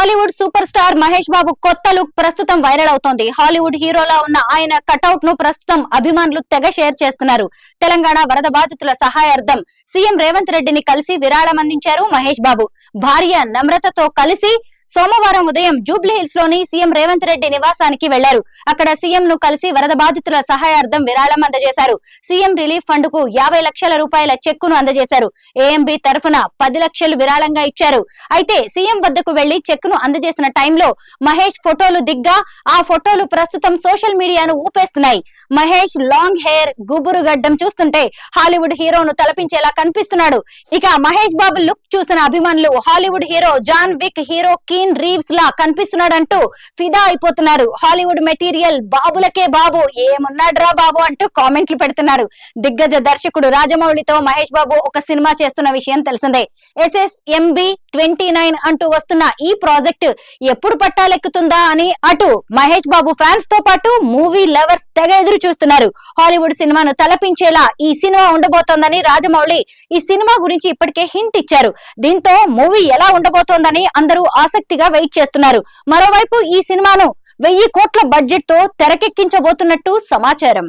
Tollywood super star Mahesh Babu కొత్త look ప్రస్తుతం viral అవుతోంది. హాలీవుడ్ హీరోలా ఉన్న ఆయన కటౌట్ ను ప్రస్తుతం అభిమానులు తెగ షేర్ చేస్తున్నారు. తెలంగాణ వరద బాధితుల సహాయార్థం సీఎం రేవంత్ రెడ్డిని కలిసి విరాళం అందించారు మహేష్ బాబు. భార్య నమ్రతతో కలిసి సోమవారం ఉదయం జూబ్లీ హిల్స్ లోని సీఎం రేవంత్ రెడ్డి నివాసానికి వెళ్లారు. అక్కడ సీఎం ను కలిసి వరద బాధితుల సహాయార్థం విరాళం అందజేశారు. సీఎం రిలీఫ్ ఫండ్ కు 50 లక్షల రూపాయల చెక్కును అందజేశారు. ఏఎంబీ తరఫున 10 లక్షలు విరాళంగా ఇచ్చారు. అయితే సీఎం వద్దకు వెళ్లి చెక్కును అందజేసిన టైంలో మహేష్ ఫోటోలు దిగ్గా ఆ ఫోటోలు ప్రస్తుతం సోషల్ మీడియాను ఊపేస్తున్నాయి. మహేష్ లాంగ్ హెయిర్, గుబురు గడ్డం చూస్తుంటే హాలీవుడ్ హీరోను తలపించేలా కనిపిస్తున్నాడు. ఇక మహేష్ బాబు లుక్ చూసిన అభిమానులు Hollywood hero John Wick, hero Keanu Reeves లా కనిపిస్తున్నాడంటూ ఫిదా అయిపోతున్నారు. హాలీవుడ్ మెటీరియల్ బాబులకే బాబు, ఏమున్నాడ్రా బాబు అంటూ కామెంట్లు పెడుతున్నారు. దిగ్గజ దర్శకుడు రాజమౌళితో మహేష్ బాబు ఒక సినిమా చేస్తున్న విషయం తెలిసిందే. SSMB 29 అంటూ వస్తున్న ఈ ప్రాజెక్ట్ ఎప్పుడు పట్టాలెక్కుతుందా అని అటు మహేష్ బాబు ఫ్యాన్స్ తో పాటు మూవీ లవర్స్ తెగ ఎదురు చూస్తున్నారు. హాలీవుడ్ సినిమాను తలపించేలా ఈ సినిమా ఉండబోతోందని రాజమౌళి ఈ సినిమా గురించి ఇప్పటికే హింట్ ఇచ్చారు. దీంతో మూవీ ఎలా ఉండబోతోందని అందరూ ఆసక్తిగా వెయిట్ చేస్తున్నారు. మరోవైపు ఈ సినిమాను 1000 కోట్ల బడ్జెట్ తో తెరకెక్కించబోతున్నట్టు సమాచారం.